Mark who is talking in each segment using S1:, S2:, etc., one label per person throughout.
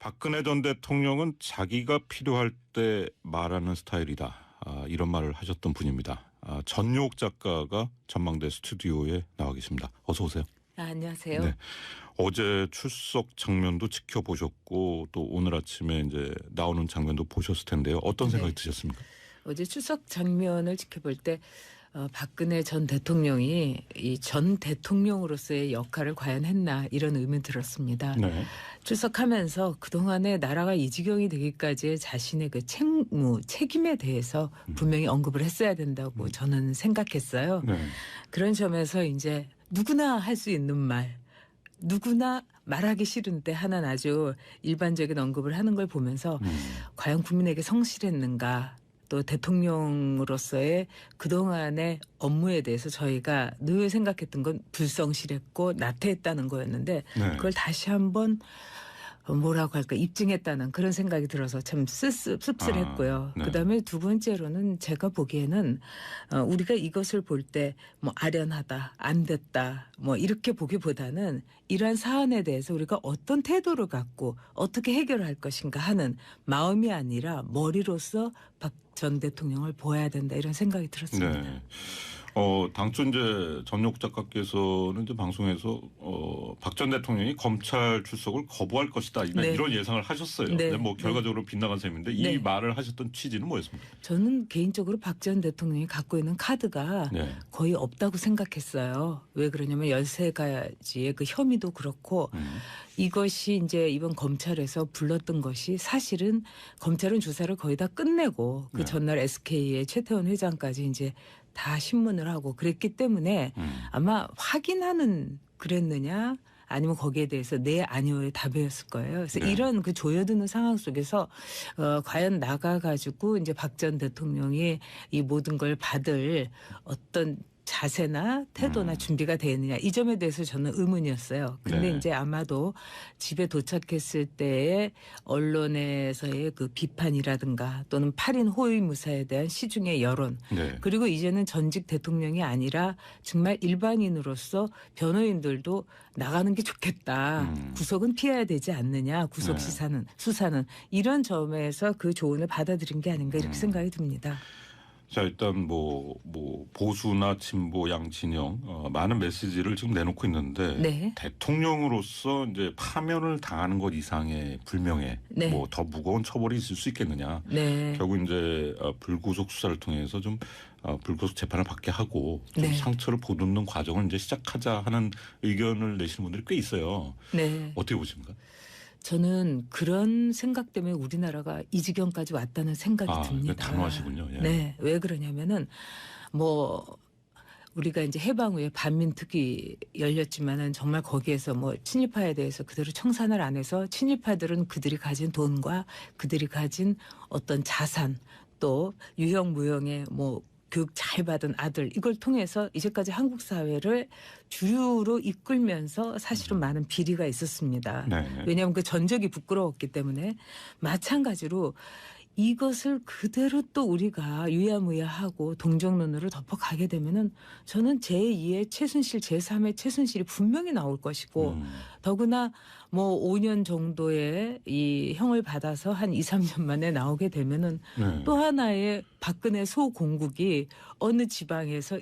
S1: 박근혜 전 대통령은 자기가 필요할 때 말하는 스타일이다. 이런 말을 하셨던 분입니다. 전용욱 작가가 전망대 스튜디오에 나와 계십니다. 어서 오세요.
S2: 안녕하세요.
S1: 네. 어제 출석 장면도 지켜보셨고 또 오늘 아침에 이제 나오는 장면도 보셨을 텐데요. 어떤 생각이 드셨습니까?
S2: 어제 추석 장면을 지켜볼 때 박근혜 전 대통령이 이 전 대통령으로서의 역할을 과연 했나 이런 의문이 들었습니다.
S1: 네.
S2: 출석하면서 그동안에 나라가 이 지경이 되기까지의 자신의 그 책임에 대해서 분명히 언급을 했어야 된다고 저는 생각했어요.
S1: 네.
S2: 그런 점에서 이제 누구나 할 수 있는 말, 누구나 말하기 싫은데 하는 아주 일반적인 언급을 하는 걸 보면서 과연 국민에게 성실했는가, 또 대통령으로서의 그동안의 업무에 대해서 저희가 늘 생각했던 건 불성실했고 나태했다는 거였는데
S1: 네.
S2: 그걸 다시 한번 뭐라고 할까 입증했다는 그런 생각이 들어서 참 씁쓸했고요.
S1: 네.
S2: 그다음에 두 번째로는 제가 보기에는 우리가 이것을 볼 때 뭐 아련하다, 안 됐다, 뭐 이렇게 보기보다는 이러한 사안에 대해서 우리가 어떤 태도를 갖고 어떻게 해결할 것인가 하는 마음이 아니라 머리로서 박 전 대통령을 보아야 된다 이런 생각이 들었습니다.
S1: 네. 당초 이제 전용욱 작가께서는 이제 방송에서 박 전 대통령이 검찰 출석을 거부할 것이다
S2: 네.
S1: 이런 예상을 하셨어요.
S2: 네.
S1: 근데 뭐 결과적으로 빗나간 셈인데 이
S2: 네.
S1: 말을 하셨던 취지는 뭐였습니까?
S2: 저는 개인적으로 박 전 대통령이 갖고 있는 카드가
S1: 네.
S2: 거의 없다고 생각했어요. 왜 그러냐면 13가지의 그 혐의도 그렇고 이것이 이제 이번 검찰에서 불렀던 것이 사실은 검찰은 조사를 거의 다 끝내고 그
S1: 네.
S2: 전날 SK의 최태원 회장까지 이제 다 신문을 하고 그랬기 때문에 아마 확인하는 그랬느냐 아니면 거기에 대해서 네 아니오의 답이었을 거예요. 그래서
S1: 네.
S2: 이런 그 조여드는 상황 속에서 과연 나가가지고 이제 박 전 대통령이 이 모든 걸 받을 어떤 자세나 태도나 준비가 되느냐 이 점에 대해서 저는 의문이었어요. 근데
S1: 네.
S2: 이제 아마도 집에 도착했을 때의 언론에서의 그 비판이라든가 또는 8인 호위무사에 대한 시중의 여론
S1: 네.
S2: 그리고 이제는 전직 대통령이 아니라 정말 일반인으로서 변호인들도 나가는 게 좋겠다. 구속은 피해야 되지 않느냐. 구속
S1: 네.
S2: 수사는 이런 점에서 그 조언을 받아들인 게 아닌가 이렇게 생각이 듭니다.
S1: 자, 일단 뭐 보수나 진보 양 진영 많은 메시지를 지금 내놓고 있는데
S2: 네.
S1: 대통령으로서 이제 파면을 당하는 것 이상의 불명예,
S2: 네.
S1: 뭐 더 무거운 처벌이 있을 수 있겠느냐.
S2: 네.
S1: 결국 이제 불구속 수사를 통해서 좀 불구속 재판을 받게 하고 좀
S2: 네.
S1: 상처를 보듬는 과정을 이제 시작하자 하는 의견을 내시는 분들이 꽤 있어요.
S2: 네.
S1: 어떻게 보십니까?
S2: 저는 그런 생각 때문에 우리나라가 이 지경까지 왔다는 생각이 듭니다.
S1: 단호하시군요. 예.
S2: 네. 왜 그러냐면은 뭐 우리가 이제 해방 후에 반민특위 열렸지만은 정말 거기에서 뭐 친일파에 대해서 그대로 청산을 안 해서 친일파들은 그들이 가진 돈과 그들이 가진 어떤 자산 또 유형 무형의 뭐 교육 잘 받은 아들 이걸 통해서 이제까지 한국 사회를 주류로 이끌면서 사실은 많은 비리가 있었습니다.
S1: 네.
S2: 왜냐하면 그 전적이 부끄러웠기 때문에 마찬가지로 이것을 그대로 또 우리가 유야무야하고 동정론으로 덮어가게 되면은 저는 제2의 최순실, 제3의 최순실이 분명히 나올 것이고 더구나 뭐 5년 정도의 이 형을 받아서 한 2, 3년 만에 나오게 되면은
S1: 네.
S2: 또 하나의 박근혜 소공국이 어느 지방에서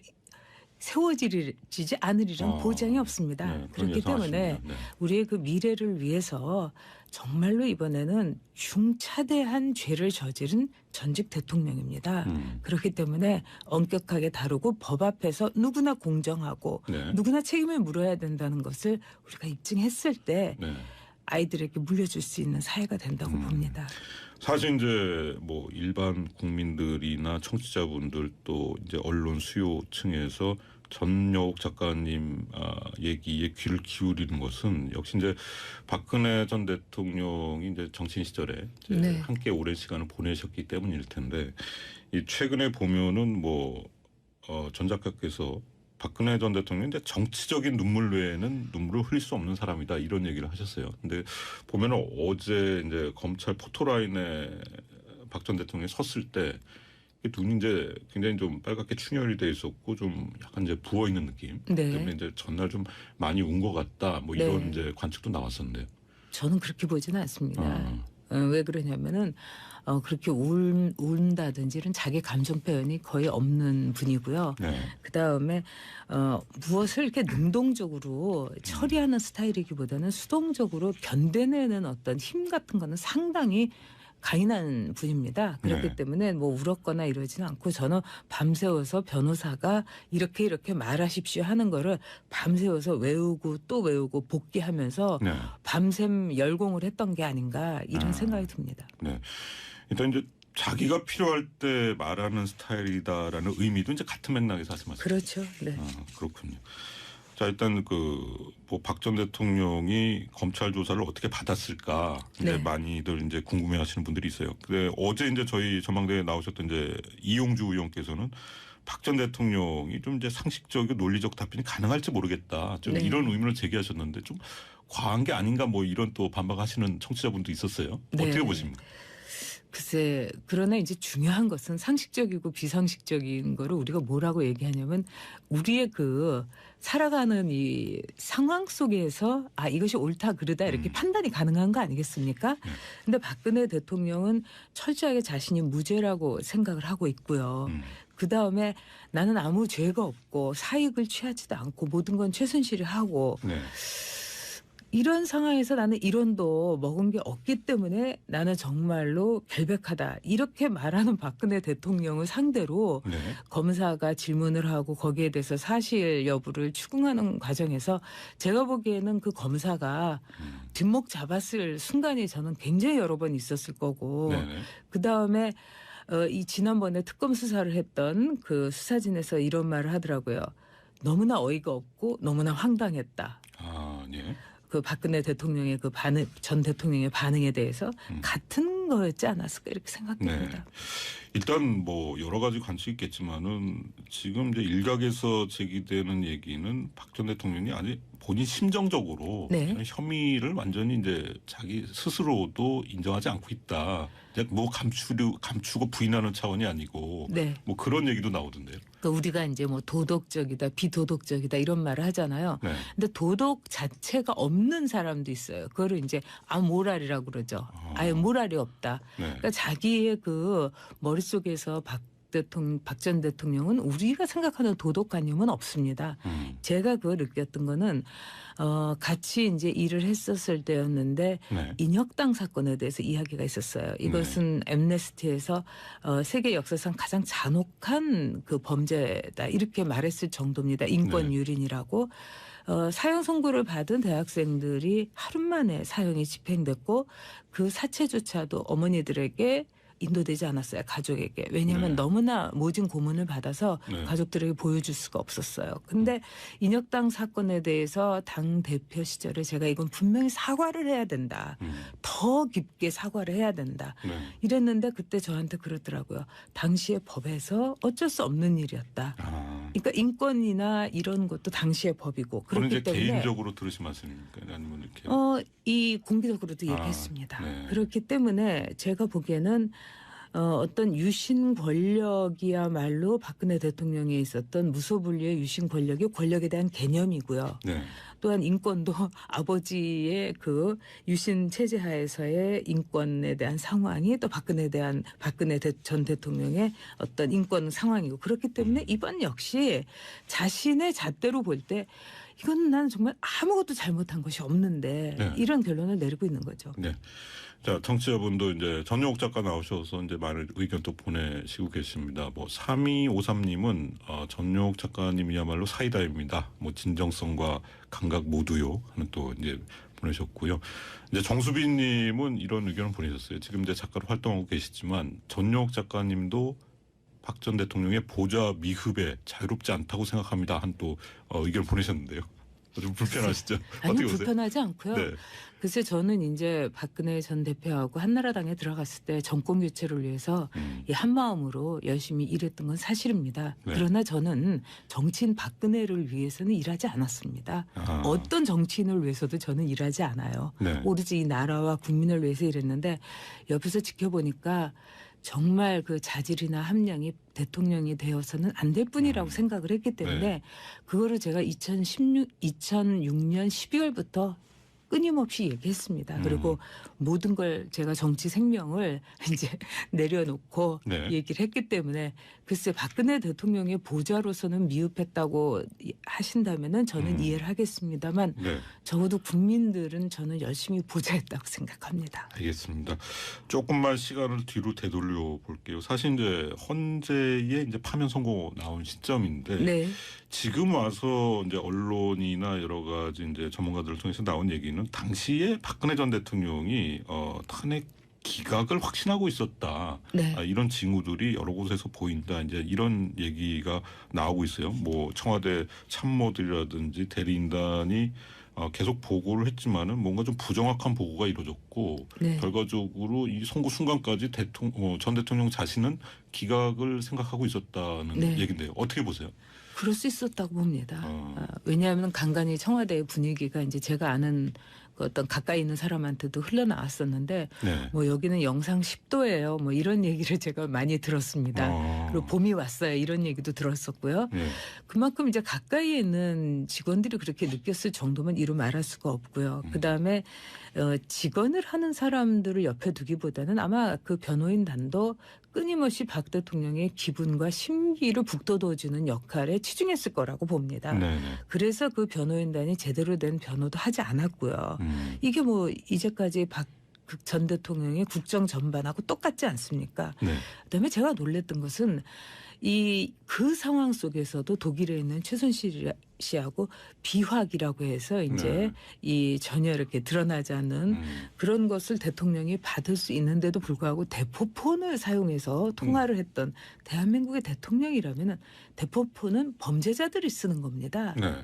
S2: 세워지지 않으리란 보장이 없습니다.
S1: 네, 그런
S2: 그렇기 때문에
S1: 예상하십니다. 네.
S2: 우리의 그 미래를 위해서 정말로 이번에는 중차대한 죄를 저지른 전직 대통령입니다. 그렇기 때문에 엄격하게 다루고 법 앞에서 누구나 공정하고
S1: 네.
S2: 누구나 책임을 물어야 된다는 것을 우리가 입증했을 때
S1: 네.
S2: 아이들에게 물려줄 수 있는 사회가 된다고 봅니다.
S1: 사실 이제 뭐 일반 국민들이나 청취자분들 또 이제 언론 수요층에서 전용욱 작가님 얘기에 귀를 기울이는 것은 역시 이제 박근혜 전 대통령이 이제 정치인 시절에 이제
S2: 네.
S1: 함께 오랜 시간을 보내셨기 때문일 텐데 이 최근에 보면은 뭐 전 작가께서 박근혜 전 대통령이 이제 정치적인 눈물 외에는 눈물을 흘릴 수 없는 사람이다 이런 얘기를 하셨어요. 근데 보면은 어제 이제 검찰 포토라인에 박 전 대통령이 섰을 때 눈이 이제 굉장히 좀 빨갛게 충혈이 돼 있었고 좀 약간 이제 부어 있는 느낌
S2: 네.
S1: 때문에 이제 전날 좀 많이 운 것 같다 뭐
S2: 네.
S1: 이런 이제 관측도 나왔었는데요.
S2: 저는 그렇게 보지는 않습니다.
S1: 어.
S2: 왜 그러냐면은 그렇게 운다든지 이런 자기 감정 표현이 거의 없는 분이고요.
S1: 네.
S2: 그다음에 무엇을 이렇게 능동적으로 처리하는 스타일이기보다는 수동적으로 견뎌내는 어떤 힘 같은 거는 상당히 강인한 분입니다. 그렇기
S1: 네.
S2: 때문에 뭐 울었거나 이러지는 않고 저는 밤새워서 변호사가 이렇게 말하십시오 하는 거를 밤새워서 외우고 또 외우고 복기하면서
S1: 네.
S2: 밤샘 열공을 했던 게 아닌가 이런
S1: 아.
S2: 생각이 듭니다.
S1: 네. 일단 이제 자기가 필요할 때 말하는 스타일이다라는 의미도 이제 같은 맥락에서 말씀하셨죠.
S2: 그렇죠. 네.
S1: 그렇군요. 자, 일단 뭐 박 전 대통령이 검찰 조사를 어떻게 받았을까 이제
S2: 네.
S1: 많이들 이제 궁금해하시는 분들이 있어요. 근데 어제 이제 저희 전망대에 나오셨던 이제 이용주 의원께서는 박 전 대통령이 좀 이제 상식적이고 논리적 답변이 가능할지 모르겠다. 좀
S2: 네.
S1: 이런 의문을 제기하셨는데 좀 과한 게 아닌가 뭐 이런 또 반박하시는 청취자분도 있었어요.
S2: 네.
S1: 어떻게 보십니까?
S2: 글쎄, 그러나 이제 중요한 것은 상식적이고 비상식적인 거를 우리가 뭐라고 얘기하냐면 우리의 그 살아가는 이 상황 속에서 이것이 옳다 그르다 이렇게 판단이 가능한 거 아니겠습니까? 근데 박근혜 대통령은 철저하게 자신이 무죄라고 생각을 하고 있고요. 그다음에 나는 아무 죄가 없고 사익을 취하지도 않고 모든 건 최순실이 하고
S1: 네.
S2: 이런 상황에서 나는 이론도 먹은 게 없기 때문에 나는 정말로 결백하다. 이렇게 말하는 박근혜 대통령을 상대로
S1: 네.
S2: 검사가 질문을 하고 거기에 대해서 사실 여부를 추궁하는 과정에서 제가 보기에는 그 검사가 뒷목 잡았을 순간이 저는 굉장히 여러 번 있었을 거고
S1: 네네.
S2: 그다음에 이 지난번에 특검 수사를 했던 그 수사진에서 이런 말을 하더라고요. 너무나 어이가 없고 너무나 황당했다.
S1: 아, 예.
S2: 그 박근혜 대통령의 그 반응, 전 대통령의 반응에 대해서 같은 거였지 않았을까 이렇게 생각됩니다.
S1: 일단 뭐 여러 가지 관측이 있겠지만은 지금 이제 일각에서 제기되는 얘기는 박 전 대통령이 아직 본인 심정적으로
S2: 네.
S1: 이런 혐의를 완전히 이제 자기 스스로도 인정하지 않고 있다. 그냥 뭐 감추고 부인하는 차원이 아니고
S2: 네.
S1: 뭐 그런 얘기도 나오던데요.
S2: 그러니까 우리가 이제 뭐 도덕적이다, 비도덕적이다 이런 말을 하잖아요.
S1: 네.
S2: 근데 도덕 자체가 없는 사람도 있어요. 그거를 이제 모랄이라고 그러죠. 아예 모랄이 없다.
S1: 네.
S2: 그러니까 자기의 그 머릿속에서 박 전 대통령은 우리가 생각하는 도덕관념은 없습니다. 제가 그걸 느꼈던 거는 같이 이제 일을 했었을 때였는데
S1: 네.
S2: 인혁당 사건에 대해서 이야기가 있었어요. 이것은 엠네스티에서 세계 역사상 가장 잔혹한 그 범죄다 이렇게 말했을 정도입니다. 인권 유린이라고. 사형 선고를 받은 대학생들이 하루 만에 사형이 집행됐고 그 사체조차도 어머니들에게 인도되지 않았어요. 가족에게. 왜냐하면
S1: 네.
S2: 너무나 모진 고문을 받아서
S1: 네.
S2: 가족들에게 보여줄 수가 없었어요. 근데 인혁당 사건에 대해서 당 대표 시절에 제가 이건 분명히 사과를 해야 된다. 더 깊게 사과를 해야 된다.
S1: 네.
S2: 이랬는데 그때 저한테 그러더라고요. 당시의 법에서 어쩔 수 없는 일이었다.
S1: 아.
S2: 그러니까 인권이나 이런 것도 당시의 법이고
S1: 그건 이제
S2: 그렇기 때문에
S1: 개인적으로 들으신 말씀입니까? 아니면 이렇게
S2: 이 공개적으로도 얘기했습니다.
S1: 네.
S2: 그렇기 때문에 제가 보기에는 어떤 유신 권력이야말로 박근혜 대통령에 있었던 무소불위의 유신 권력이 권력에 대한 개념이고요.
S1: 네.
S2: 또한 인권도 아버지의 그 유신 체제 하에서의 인권에 대한 상황이 또 박근혜 전 대통령의 어떤 인권 상황이고 그렇기 때문에 이번 역시 자신의 잣대로 볼 때 이건 나는 정말 아무것도 잘못한 것이 없는데
S1: 네.
S2: 이런 결론을 내리고 있는 거죠.
S1: 네. 자, 청취자분도 이제 전용욱 작가 나오셔서 이제 많은 의견 또 보내시고 계십니다. 뭐 3253님은 전용욱 작가님이야말로 사이다입니다. 뭐 진정성과 감각 모두요 하는 또 이제 보내셨고요. 이제 정수빈님은 이런 의견을 보내셨어요. 지금 이제 작가로 활동하고 계시지만 전용욱 작가님도 박 전 대통령의 보좌 미흡에 자유롭지 않다고 생각합니다. 한 또 의견을 보내셨는데요. 좀 불편하시죠?
S2: 아니
S1: 어떻게 보세요?
S2: 불편하지 않고요.
S1: 네.
S2: 글쎄 저는 이제 박근혜 전 대표하고 한나라당에 들어갔을 때 정권 교체를 위해서 이 한마음으로 열심히 일했던 건 사실입니다.
S1: 네.
S2: 그러나 저는 정치인 박근혜를 위해서는 일하지 않았습니다.
S1: 아.
S2: 어떤 정치인을 위해서도 저는 일하지 않아요.
S1: 네.
S2: 오로지 이 나라와 국민을 위해서 일했는데 옆에서 지켜보니까 정말 그 자질이나 함량이 대통령이 되어서는 안 될 뿐이라고 생각을 했기 때문에
S1: 네.
S2: 그거를 제가 2006년 12월부터 끊임없이 얘기했습니다. 그리고 모든 걸 제가 정치 생명을 이제 내려놓고
S1: 네.
S2: 얘기를 했기 때문에 글쎄 박근혜 대통령의 보좌로서는 미흡했다고 하신다면은 저는 이해를 하겠습니다만
S1: 네.
S2: 적어도 국민들은 저는 열심히 보좌했다고 생각합니다.
S1: 알겠습니다. 조금만 시간을 뒤로 되돌려 볼게요. 사실 이제 헌재의 이제 파면 선고 나온 시점인데
S2: 네.
S1: 지금 와서 이제 언론이나 여러 가지 이제 전문가들을 통해서 나온 얘기는 당시에 박근혜 전 대통령이 탄핵 기각을 확신하고 있었다.
S2: 네.
S1: 이런 징후들이 여러 곳에서 보인다. 이제 이런 얘기가 나오고 있어요. 뭐 청와대 참모들이라든지 대리인단이 계속 보고를 했지만은 뭔가 좀 부정확한 보고가 이루어졌고
S2: 네.
S1: 결과적으로 이 선고 순간까지 전 대통령 자신은 기각을 생각하고 있었다는
S2: 네.
S1: 얘긴데요. 어떻게 보세요?
S2: 그럴 수 있었다고 봅니다. 왜냐하면 간간히 청와대의 분위기가 이제 제가 아는 그 어떤 가까이 있는 사람한테도 흘러나왔었는데
S1: 네.
S2: 뭐 여기는 영상 10도예요. 뭐 이런 얘기를 제가 많이 들었습니다. 그리고 봄이 왔어요. 이런 얘기도 들었었고요.
S1: 네.
S2: 그만큼 이제 가까이에 있는 직원들이 그렇게 느꼈을 정도면 이루 말할 수가 없고요. 그다음에 직원을 하는 사람들을 옆에 두기보다는 아마 그 변호인단도 끊임없이 박 대통령의 기분과 심기를 북돋워주는 역할에 치중했을 거라고 봅니다.
S1: 네.
S2: 그래서 그 변호인단이 제대로 된 변호도 하지 않았고요. 이게 뭐 이제까지 박 전 대통령의 국정 전반하고 똑같지 않습니까?
S1: 네.
S2: 그다음에 제가 놀랬던 것은 그 상황 속에서도 독일에 있는 최순실 씨하고 비화기라고 해서 이제 이 전혀 이렇게 드러나지 않는 그런 것을 대통령이 받을 수 있는데도 불구하고 대포폰을 사용해서 통화를 했던 대한민국의 대통령이라면은 대포폰은 범죄자들이 쓰는 겁니다.
S1: 네.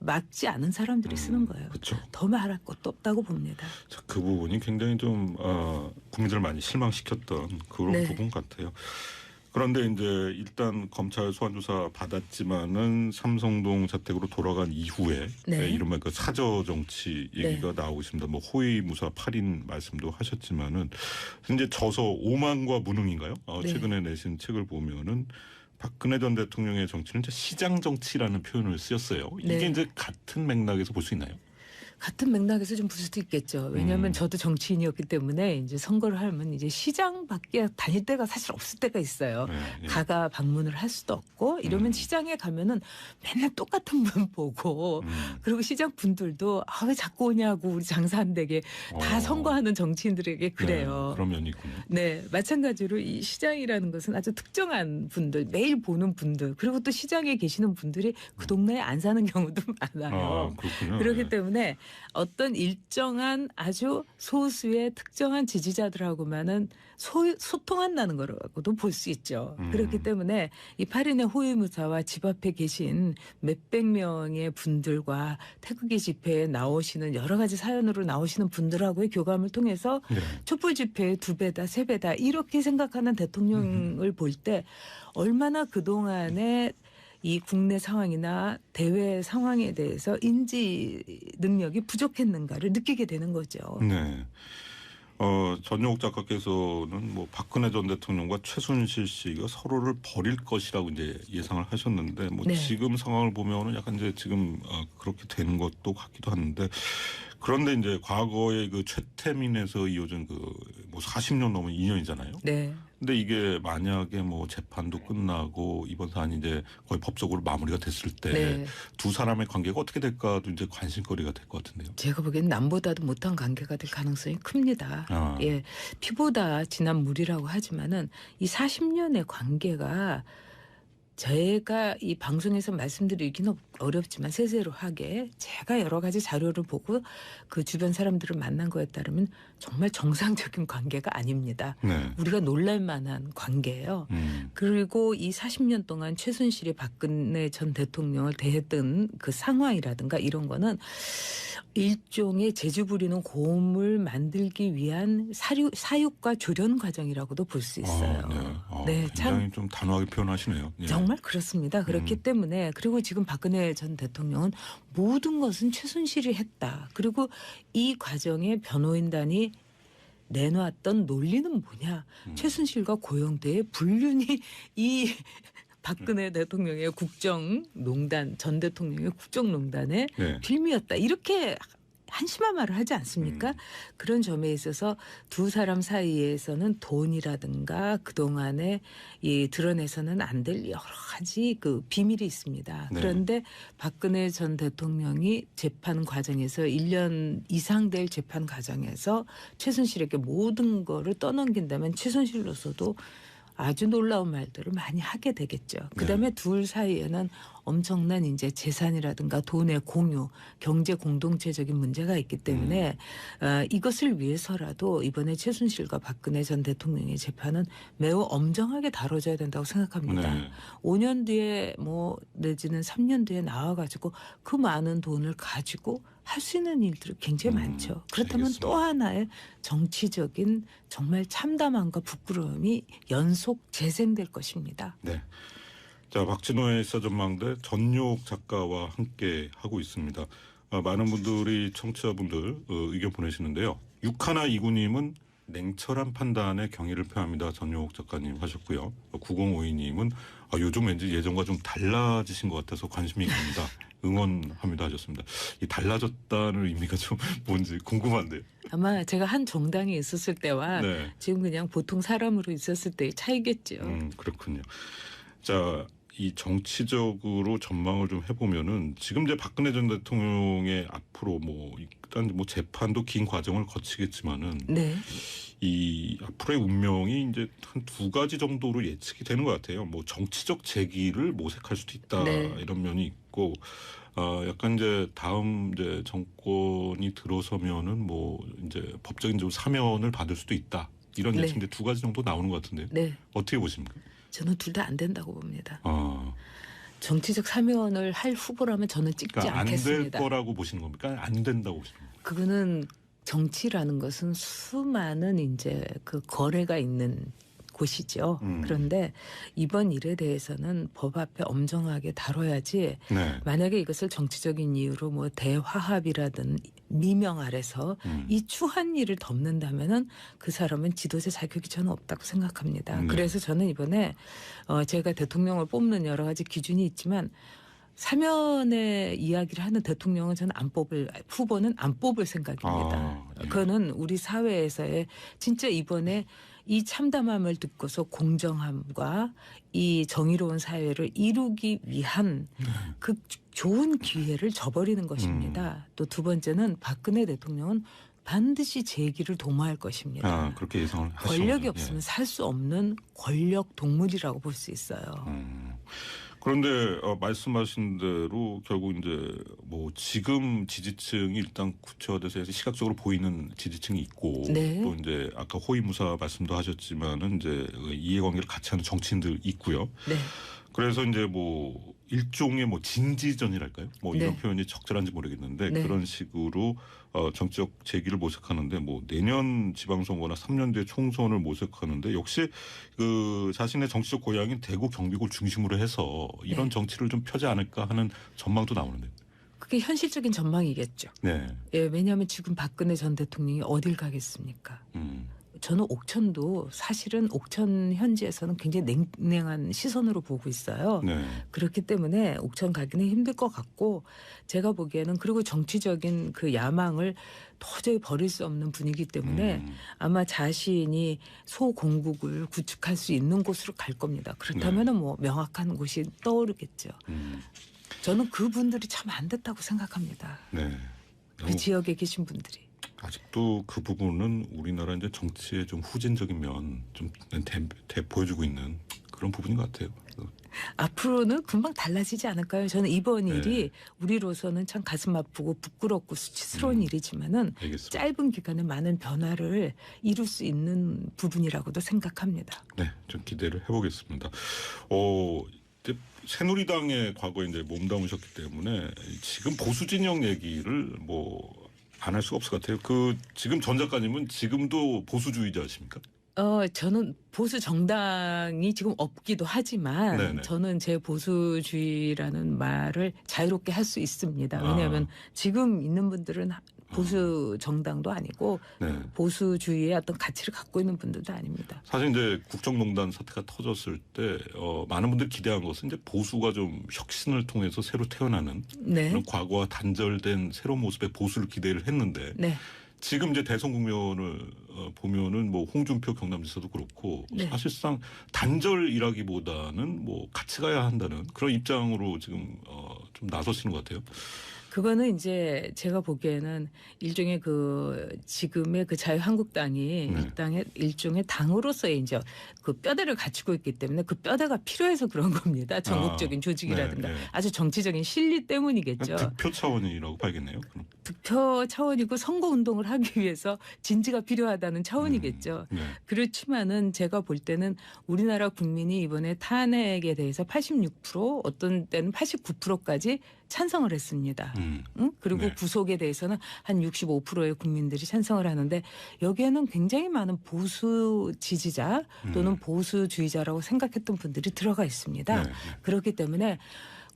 S2: 맞지 않은 사람들이 쓰는 거예요.
S1: 그렇죠.
S2: 더 말할 것도 없다고 봅니다.
S1: 그 부분이 굉장히 좀 국민들을 많이 실망시켰던 그런
S2: 네.
S1: 부분 같아요. 그런데 이제 일단 검찰 소환 조사 받았지만은 삼성동 자택으로 돌아간 이후에
S2: 네.
S1: 이른바 그 사저 정치 얘기가 나오고 있습니다. 뭐 호위무사 8인 말씀도 하셨지만은 이제 저서 오만과 무능인가요?
S2: 네.
S1: 최근에 내신 책을 보면은 박근혜 전 대통령의 정치는 이제 시장 정치라는 표현을 쓰였어요. 이게
S2: 네.
S1: 이제 같은 맥락에서 볼 수 있나요?
S2: 같은 맥락에서 좀 볼 수도 있겠죠. 왜냐하면 저도 정치인이었기 때문에 이제 선거를 하면 이제 시장밖에 다닐 때가 사실 없을 때가 있어요.
S1: 네.
S2: 가가 방문을 할 수도 없고 이러면 시장에 가면은 맨날 똑같은 분 보고 그리고 시장 분들도 왜 자꾸 오냐고 우리 장사 안 되게 다 선거하는 정치인들에게 그래요.
S1: 네, 그런 면이 있군요.
S2: 네, 마찬가지로 이 시장이라는 것은 아주 특정한 분들, 매일 보는 분들, 그리고 또 시장에 계시는 분들이 그 동네에 안 사는 경우도 많아요.
S1: 그렇군요.
S2: 그렇기
S1: 네.
S2: 때문에 어떤 일정한 아주 소수의 특정한 지지자들하고만은 소통한다는 거라고도 볼 수 있죠. 그렇기 때문에 이 8인의 호위무사와 집 앞에 계신 몇백 명의 분들과 태극기 집회에 나오시는 여러 가지 사연으로 나오시는 분들하고의 교감을 통해서
S1: 네.
S2: 촛불 집회의 2배다, 3배다 이렇게 생각하는 대통령을 볼 때 얼마나 그동안에 이 국내 상황이나 대외 상황에 대해서 인지 능력이 부족했는가를 느끼게 되는 거죠.
S1: 네. 전용욱 작가께서는 뭐 박근혜 전 대통령과 최순실 씨가 서로를 버릴 것이라고 이제 예상을 하셨는데 뭐
S2: 네.
S1: 지금 상황을 보면은 약간 이제 지금 그렇게 되는 것도 같기도 하는데 그런데 이제 과거에 그 최태민에서 이어진 그 뭐 40년 넘은 인연이잖아요.
S2: 네.
S1: 근데 이게 만약에 뭐 재판도 끝나고 이번 사안이 이제 거의 법적으로 마무리가 됐을 때
S2: 네.
S1: 두 사람의 관계가 어떻게 될까도 이제 관심거리가 될 것 같은데요.
S2: 제가 보기엔 남보다도 못한 관계가 될 가능성이 큽니다. 예, 피보다 진한 물이라고 하지만은 이 40년의 관계가 제가 이 방송에서 말씀드리기는 어렵지만 세세로하게 제가 여러 가지 자료를 보고 그 주변 사람들을 만난 거에 따르면 정말 정상적인 관계가 아닙니다.
S1: 네.
S2: 우리가 놀랄 만한 관계예요. 그리고 이 40년 동안 최순실이 박근혜 전 대통령을 대했던 그 상황이라든가 이런 거는 일종의 재주 부리는 고음을 만들기 위한 사육과 조련 과정이라고도 볼 수 있어요.
S1: 네.
S2: 네, 참
S1: 굉장히 좀 단호하게 표현하시네요. 예.
S2: 정말 그렇습니다. 그렇기 때문에 그리고 지금 박근혜 전 대통령은 모든 것은 최순실이 했다. 그리고 이 과정에 변호인단이 내놓았던 논리는 뭐냐. 최순실과 고영태의 불륜이 이 박근혜 대통령의 국정농단 전 대통령의 국정농단의
S1: 네.
S2: 빌미였다. 이렇게 한심한 말을 하지 않습니까? 그런 점에 있어서 두 사람 사이에서는 돈이라든가 그동안에 이 드러내서는 안 될 여러 가지 그 비밀이 있습니다.
S1: 네.
S2: 그런데 박근혜 전 대통령이 재판 과정에서 1년 이상 될 재판 과정에서 최순실에게 모든 거를 떠넘긴다면 최순실로서도 아주 놀라운 말들을 많이 하게 되겠죠. 그다음에 둘 사이에는 엄청난 이제 재산이라든가 돈의 공유, 경제 공동체적인 문제가 있기 때문에 이것을 위해서라도 이번에 최순실과 박근혜 전 대통령의 재판은 매우 엄정하게 다뤄져야 된다고 생각합니다.
S1: 네.
S2: 5년 뒤에 뭐 내지는 3년 뒤에 나와가지고 그 많은 돈을 가지고 할 수 있는 일들이 굉장히 많죠. 그렇다면
S1: 알겠습니다.
S2: 또 하나의 정치적인 정말 참담함과 부끄러움이 연속 재생될 것입니다.
S1: 네. 자, 박진호의 시사전망대 전용 작가와 함께 하고 있습니다. 많은 분들이 청취자분들 의견 보내시는데요. 육하나 이구님은 냉철한 판단에 경의를 표합니다. 전용욱 작가님 하셨고요. 9052님은 요즘 왠지 예전과 좀 달라지신 것 같아서 관심이 갑니다. 응원합니다 하셨습니다. 이 달라졌다는 의미가 좀 뭔지 궁금한데요.
S2: 아마 제가 한 정당에 있었을 때와
S1: 네.
S2: 지금 그냥 보통 사람으로 있었을 때의 차이겠죠.
S1: 그렇군요. 자, 이 정치적으로 전망을 좀 해보면은 지금 이제 박근혜 전 대통령의 앞으로 뭐 일단 뭐 재판도 긴 과정을 거치겠지만은
S2: 네.
S1: 이 앞으로의 운명이 이제 한 두 가지 정도로 예측이 되는 것 같아요. 뭐 정치적 재기를 모색할 수도 있다
S2: 네.
S1: 이런 면이 있고, 약간 이제 다음 이제 정권이 들어서면은 뭐 이제 법적인 좀 사면을 받을 수도 있다 이런
S2: 네.
S1: 예측인데 두 가지 정도 나오는 것 같은데요.
S2: 네.
S1: 어떻게 보십니까?
S2: 저는 둘 다 안 된다고 봅니다.
S1: 아,
S2: 정치적 사면을 할 후보라면 저는 찍지
S1: 그러니까 안 될
S2: 않겠습니다.
S1: 거라고 보시는 겁니까? 안 된다고 보시는 겁니까?
S2: 그거는 정치라는 것은 수많은 이제 그 거래가 있는 곳이죠. 그런데 이번 일에 대해서는 법 앞에 엄정하게 다뤄야지
S1: 네.
S2: 만약에 이것을 정치적인 이유로 뭐 대화합이라든 미명 아래서 이 추한 일을 덮는다면은 그 사람은 지도자 자격이 저는 없다고 생각합니다.
S1: 네.
S2: 그래서 저는 이번에 제가 대통령을 뽑는 여러 가지 기준이 있지만 사면의 이야기를 하는 대통령은 저는 후보는 안 뽑을 생각입니다.
S1: 예.
S2: 그거는 우리 사회에서의 진짜 이번에 이 참담함을 듣고서 공정함과 이 정의로운 사회를 이루기 위한 그 좋은 기회를 저버리는 것입니다. 또 두 번째는 박근혜 대통령은 반드시 재기를 도모할 것입니다.
S1: 그렇게 예상을 하시죠.
S2: 권력이 없으면 살 수 없는 권력 동물이라고 볼 수 있어요.
S1: 그런데 말씀하신 대로 결국 이제 뭐 지금 지지층이 일단 구체화돼서 시각적으로 보이는 지지층이 있고
S2: 네.
S1: 또 이제 아까 호위무사 말씀도 하셨지만은 이제 이해관계를 같이 하는 정치인들 있고요.
S2: 네.
S1: 그래서 이제 뭐 일종의 뭐 진지전이랄까요? 뭐 이런
S2: 네.
S1: 표현이 적절한지 모르겠는데
S2: 네.
S1: 그런 식으로 정치적 재기를 모색하는데 뭐 내년 지방선거나 3년 뒤에 총선을 모색하는데 역시 그 자신의 정치적 고향인 대구 경북을 중심으로 해서 이런
S2: 네.
S1: 정치를 좀 펴지 않을까 하는 전망도 나오는데.
S2: 그게 현실적인 전망이겠죠.
S1: 네.
S2: 예, 왜냐하면 지금 박근혜 전 대통령이 어딜 가겠습니까? 저는 옥천도 사실은 옥천 현지에서는 굉장히 냉랭한 시선으로 보고 있어요.
S1: 네.
S2: 그렇기 때문에 옥천 가기는 힘들 것 같고 제가 보기에는 그리고 정치적인 그 야망을 도저히 버릴 수 없는 분이기 때문에 아마 자신이 소공국을 구축할 수 있는 곳으로 갈 겁니다. 그렇다면 뭐 명확한 곳이 떠오르겠죠. 저는 그분들이 참 안 됐다고 생각합니다.
S1: 네.
S2: 그 지역에 계신 분들이.
S1: 아직도 그 부분은 우리나라 이제 정치의 좀 후진적인 면 좀 보여주고 있는 그런 부분인 것 같아요.
S2: 앞으로는 금방 달라지지 않을까요? 저는 이번
S1: 네.
S2: 일이 우리로서는 참 가슴 아프고 부끄럽고 수치스러운 일이지만은
S1: 알겠습니다.
S2: 짧은 기간에 많은 변화를 이룰 수 있는 부분이라고도 생각합니다.
S1: 네, 좀 기대를 해보겠습니다. 이제 새누리당의 과거에 이제 몸담으셨기 때문에 지금 보수 진영 얘기를 뭐 안 할 수가 없을 것 같아요. 지금 전 작가님은 지금도 보수주의자십니까?
S2: 저는 보수 정당이 지금 없기도 하지만
S1: 네네.
S2: 저는 제 보수주의라는 말을 자유롭게 할 수 있습니다. 왜냐하면 지금 있는 분들은 보수 정당도 아니고
S1: 네.
S2: 보수주의의 어떤 가치를 갖고 있는 분들도 아닙니다.
S1: 사실 이제 국정농단 사태가 터졌을 때 많은 분들이 기대한 것은 이제 보수가 좀 혁신을 통해서 새로 태어나는
S2: 네.
S1: 그런 과거와 단절된 새로운 모습의 보수를 기대를 했는데
S2: 네.
S1: 지금 이제 대선 국면을 보면은 뭐 홍준표 경남지사도 그렇고
S2: 네.
S1: 사실상 단절이라기보다는 뭐 같이 가야 한다는 그런 입장으로 지금 좀 나서시는 것 같아요.
S2: 그거는 이제 제가 보기에는 일종의 그 지금의 그 자유한국당이
S1: 네.
S2: 일종의 당으로서의 이제 그 뼈대를 갖추고 있기 때문에 그 뼈대가 필요해서 그런 겁니다. 전국적인 조직이라든가
S1: 네, 네.
S2: 아주 정치적인 실리 때문이겠죠.
S1: 득표 차원이라고 봐야겠네요. 그럼.
S2: 득표 차원이고 선거 운동을 하기 위해서 진지가 필요하다는 차원이겠죠.
S1: 네.
S2: 그렇지만은 제가 볼 때는 우리나라 국민이 이번에 탄핵에 대해서 86% 어떤 때는 89%까지 찬성을 했습니다. 응? 그리고
S1: 네.
S2: 구속에 대해서는 한 65%의 국민들이 찬성을 하는데 여기에는 굉장히 많은 보수 지지자 또는 보수주의자라고 생각했던 분들이 들어가 있습니다.
S1: 네.
S2: 그렇기 때문에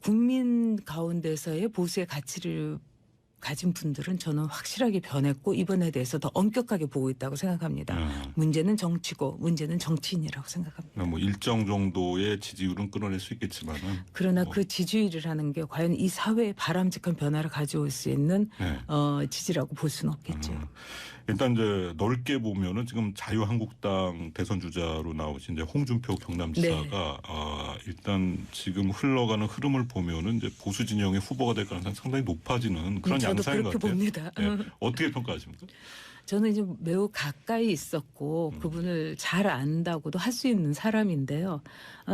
S2: 국민 가운데서의 보수의 가치를 가진 분들은 저는 확실하게 변했고 이번에 대해서 더 엄격하게 보고 있다고 생각합니다. 문제는 정치고 문제는 정치인이라고 생각합니다.
S1: 뭐 일정 정도의 지지율은 끌어낼 수 있겠지만은
S2: 그러나 그 지지율이라는 게 과연 이 사회에 바람직한 변화를 가져올 수 있는
S1: 네.
S2: 지지라고 볼 수는 없겠죠.
S1: 일단 이제 넓게 보면은 지금 자유한국당 대선 주자로 나오신 이제 홍준표 경남지사가 일단 지금 흘러가는 흐름을 보면은 이제 보수 진영의 후보가 될 가능성이 상당히 높아지는 그런
S2: 저도
S1: 양상인 것
S2: 그렇게
S1: 같아요.
S2: 봅니다.
S1: 네. 어떻게 평가하십니까?
S2: 저는 이제 매우 가까이 있었고 그분을 잘 안다고도 할 수 있는 사람인데요.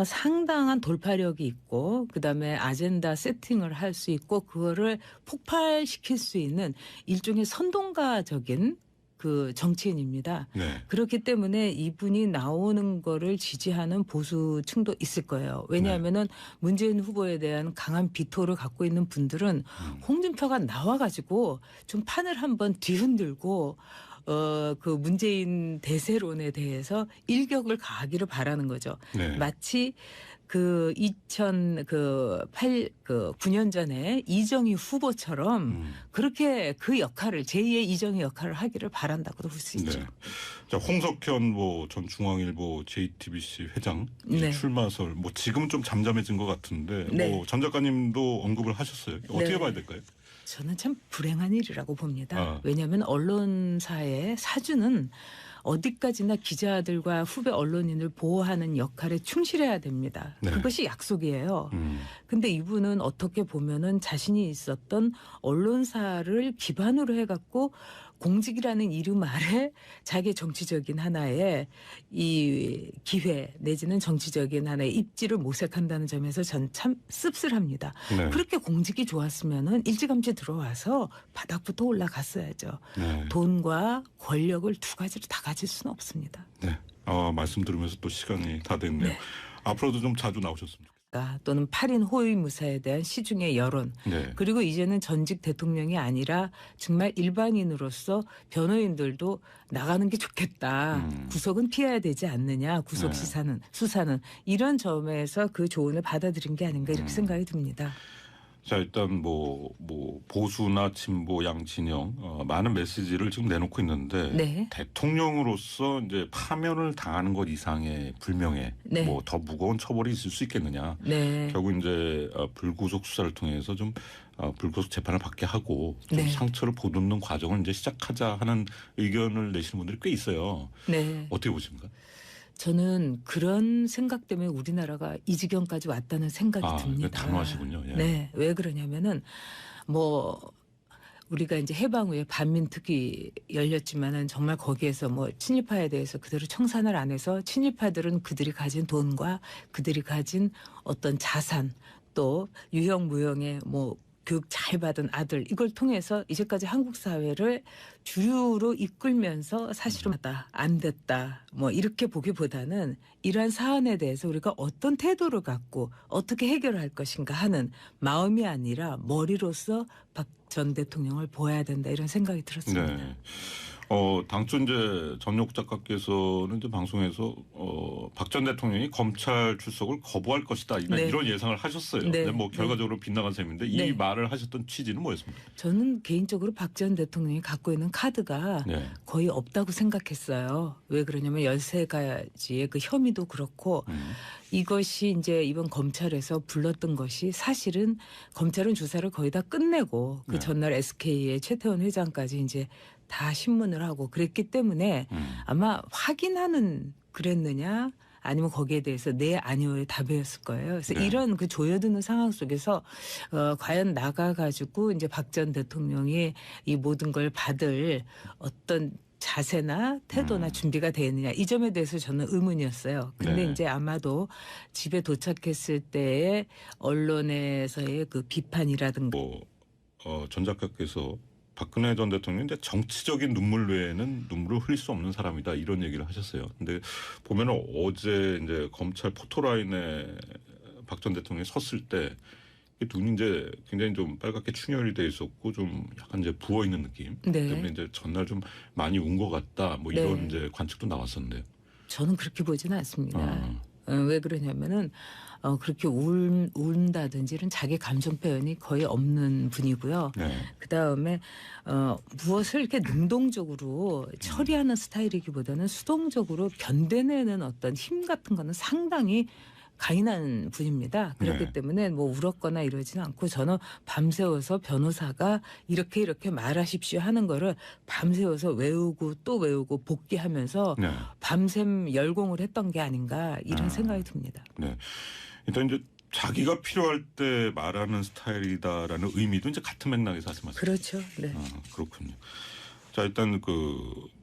S2: 상당한 돌파력이 있고 그다음에 아젠다 세팅을 할 수 있고 그거를 폭발시킬 수 있는 일종의 선동가적인 그 정치인입니다.
S1: 네.
S2: 그렇기 때문에 이분이 나오는 거를 지지하는 보수층도 있을 거예요. 왜냐하면은 문재인 후보에 대한 강한 비토를 갖고 있는 분들은 홍준표가 나와가지고 좀 판을 한번 뒤흔들고 그 문재인 대세론에 대해서 일격을 가하기를 바라는 거죠.
S1: 네.
S2: 마치 그 9년 전에 이정희 후보처럼 그렇게 그 역할을 제2의 이정희 역할을 하기를 바란다고도 볼 수 있죠.
S1: 네. 자, 홍석현 뭐 전 중앙일보 JTBC 회장
S2: 네.
S1: 출마설 뭐 지금은 좀 잠잠해진 것 같은데
S2: 네.
S1: 뭐 전 작가님도 언급을 하셨어요. 어떻게
S2: 네.
S1: 봐야 될까요?
S2: 저는 참 불행한 일이라고 봅니다.
S1: 아.
S2: 왜냐하면 언론사의 사주는 어디까지나 기자들과 후배 언론인을 보호하는 역할에 충실해야 됩니다.
S1: 네.
S2: 그것이 약속이에요. 근데 이분은 어떻게 보면은 자신이 있었던 언론사를 기반으로 해갖고 공직이라는 이름 아래 자기의 정치적인 하나의 이 기회 내지는 정치적인 하나의 입지를 모색한다는 점에서 전 참 씁쓸합니다.
S1: 네.
S2: 그렇게 공직이 좋았으면은 일찌감치 들어와서 바닥부터 올라갔어야죠.
S1: 네.
S2: 돈과 권력을 두 가지를 다 가질 수는 없습니다.
S1: 네. 말씀 들으면서 또 시간이 다 됐네요.
S2: 네.
S1: 앞으로도 좀 자주 나오셨으면 좋겠습니다.
S2: 또는 8인 호위무사에 대한 시중의 여론
S1: 네.
S2: 그리고 이제는 전직 대통령이 아니라 정말 일반인으로서 변호인들도 나가는 게 좋겠다. 구속은 피해야 되지 않느냐. 구속
S1: 네.
S2: 수사는 이런 점에서 그 조언을 받아들인 게 아닌가 이렇게 생각이 듭니다.
S1: 자, 일단 뭐 보수나 진보 양 진영 많은 메시지를 지금 내놓고 있는데
S2: 네.
S1: 대통령으로서 이제 파면을 당하는 것 이상의 불명예,
S2: 네.
S1: 뭐 더 무거운 처벌이 있을 수 있겠느냐.
S2: 네.
S1: 결국 이제 불구속 수사를 통해서 좀 불구속 재판을 받게 하고 좀
S2: 네.
S1: 상처를 보듬는 과정을 이제 시작하자 하는 의견을 내시는 분들이 꽤 있어요.
S2: 네.
S1: 어떻게 보십니까?
S2: 저는 그런 생각 때문에 우리나라가 이 지경까지 왔다는 생각이 듭니다.
S1: 단호하시군요. 예.
S2: 네. 왜 그러냐면은 뭐 우리가 이제 해방 후에 반민특위 열렸지만은 정말 거기에서 뭐 친일파에 대해서 그대로 청산을 안 해서 친일파들은 그들이 가진 돈과 그들이 가진 어떤 자산 또 유형 무형의 뭐 교육 잘 받은 아들 이걸 통해서 이제까지 한국 사회를 주류로 이끌면서 사실은 안 됐다 뭐 이렇게 보기보다는 이러한 사안에 대해서 우리가 어떤 태도를 갖고 어떻게 해결할 것인가 하는 마음이 아니라 머리로서 박 전 대통령을 보아야 된다 이런 생각이 들었습니다.
S1: 네. 당초 이제 전용 작가께서는 이제 방송에서 박 전 대통령이 검찰 출석을 거부할 것이다
S2: 네.
S1: 이런 예상을 하셨어요.
S2: 네.
S1: 근데 뭐 결과적으로 빗나간 셈인데
S2: 네.
S1: 이 말을 하셨던 취지는 뭐였습니까?
S2: 저는 개인적으로 박 전 대통령이 갖고 있는 카드가
S1: 네.
S2: 거의 없다고 생각했어요. 왜 그러냐면 13가지의 그 혐의도 그렇고 이것이 이제 이번 검찰에서 불렀던 것이 사실은 검찰은 조사를 거의 다 끝내고 그
S1: 네.
S2: 전날 SK의 최태원 회장까지 이제 다 신문을 하고 그랬기 때문에 아마 확인하는 그랬느냐 아니면 거기에 대해서 네 아니오의 답이었을 거예요. 그래서
S1: 네.
S2: 이런 그 조여드는 상황 속에서 과연 나가가지고 이제 박 전 대통령이 이 모든 걸 받을 어떤 자세나 태도나 준비가 되어 있느냐 이 점에 대해서 저는 의문이었어요. 근데
S1: 네.
S2: 이제 아마도 집에 도착했을 때의 언론에서의 그 비판이라든가
S1: 전 작가께서 박근혜 전 대통령이 이제 정치적인 눈물 외에는 눈물을 흘릴 수 없는 사람이다 이런 얘기를 하셨어요. 근데 보면은 어제 이제 검찰 포토라인에 박 전 대통령이 섰을 때 눈이 이제 굉장히 좀 빨갛게 충혈이 돼 있었고 좀 약간 이제 부어 있는 느낌
S2: 네.
S1: 때문에 이제 전날 좀 많이 운 것 같다 뭐
S2: 네.
S1: 이런 이제 관측도 나왔었는데요.
S2: 저는 그렇게 보지는 않습니다.
S1: 아.
S2: 왜 그러냐면은 그렇게 운다든지 이런 자기 감정 표현이 거의 없는 분이고요.
S1: 네.
S2: 그 다음에 무엇을 이렇게 능동적으로 처리하는 스타일이기보다는 수동적으로 견뎌내는 어떤 힘 같은 거는 상당히 강인한 분입니다. 그렇기
S1: 네.
S2: 때문에 뭐 울었거나 이러지는 않고 저는 밤새워서 변호사가 이렇게 말하십시오 하는 거를 밤새워서 외우고 또 외우고 복귀하면서
S1: 네.
S2: 밤샘 열공을 했던 게 아닌가 이런
S1: 아.
S2: 생각이 듭니다.
S1: 네. 일단 이제 자기가 필요할 때 말하는 스타일이다라는 의미도 이제 같은 맥락에서 말씀하셨죠.
S2: 그렇죠. 네.
S1: 그렇군요. 자, 일단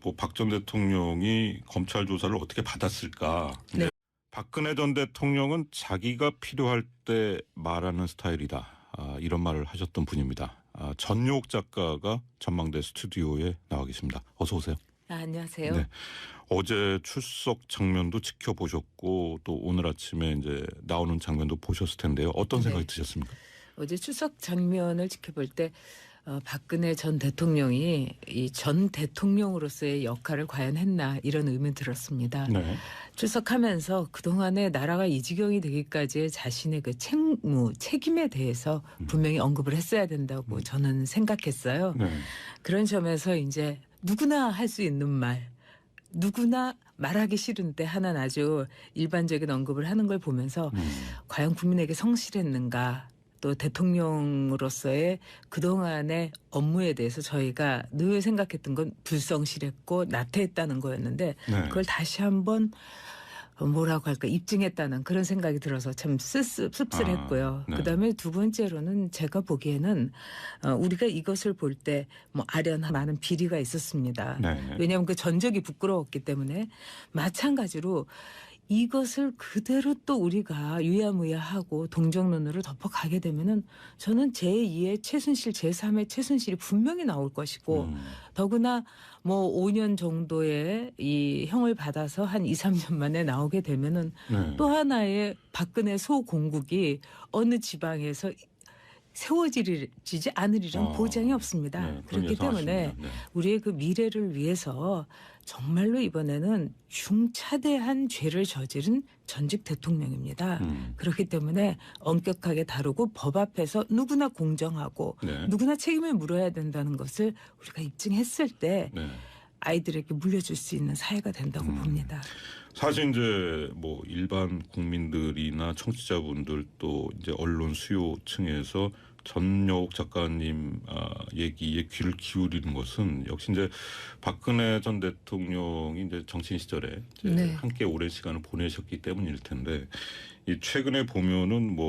S1: 뭐 박 전 대통령이 검찰 조사를 어떻게 받았을까?
S2: 네.
S1: 이제 박근혜 전 대통령은 자기가 필요할 때 말하는 스타일이다. 이런 말을 하셨던 분입니다. 전용욱 작가가 전망대 스튜디오에 나와 계십니다. 어서 오세요.
S2: 안녕하세요.
S1: 네. 어제 출석 장면도 지켜보셨고 또 오늘 아침에 이제 나오는 장면도 보셨을 텐데요. 어떤 생각이
S2: 네.
S1: 드셨습니까?
S2: 어제 추석 장면을 지켜볼 때 박근혜 전 대통령이 이 전 대통령으로서의 역할을 과연 했나 이런 의문이 들었습니다.
S1: 네.
S2: 출석하면서 그동안에 나라가 이 지경이 되기까지의 자신의 그 책임에 대해서 분명히 언급을 했어야 된다고 저는 생각했어요.
S1: 네.
S2: 그런 점에서 이제 누구나 할 수 있는 말, 누구나 말하기 싫은데 하는 아주 일반적인 언급을 하는 걸 보면서 과연 국민에게 성실했는가 또 대통령으로서의 그동안의 업무에 대해서 저희가 늘 생각했던 건 불성실했고 나태했다는 거였는데
S1: 네.
S2: 그걸 다시 한번 뭐라고 할까 입증했다는 그런 생각이 들어서 참 씁쓸했고요.
S1: 네.
S2: 그다음에 두 번째로는 제가 보기에는 우리가 이것을 볼 때 뭐 아련한 많은 비리가 있었습니다.
S1: 네.
S2: 왜냐하면 그 전적이 부끄러웠기 때문에 마찬가지로 이것을 그대로 또 우리가 유야무야하고 동정론으로 덮어가게 되면은 저는 제2의 최순실, 제3의 최순실이 분명히 나올 것이고 더구나 뭐 5년 정도의 이 형을 받아서 한 2, 3년 만에 나오게 되면은
S1: 네.
S2: 또 하나의 박근혜 소공국이 어느 지방에서 세워지지 않으리란 보장이 없습니다.
S1: 네, 그런
S2: 그렇기 때문에
S1: 예상하십니다. 네.
S2: 우리의 그 미래를 위해서 정말로 이번에는 중차대한 죄를 저지른 전직 대통령입니다. 그렇기 때문에 엄격하게 다루고 법 앞에서 누구나 공정하고
S1: 네.
S2: 누구나 책임을 물어야 된다는 것을 우리가 입증했을 때
S1: 네.
S2: 아이들에게 물려줄 수 있는 사회가 된다고 봅니다.
S1: 사실 이제 뭐 일반 국민들이나 청취자분들 또 이제 언론 수요층에서 전용욱 작가님 얘기에 귀를 기울이는 것은 역시 이제 박근혜 전 대통령이 이제 정치인 시절에 이제
S2: 네.
S1: 함께 오랜 시간을 보내셨기 때문일 텐데 이 최근에 보면은 뭐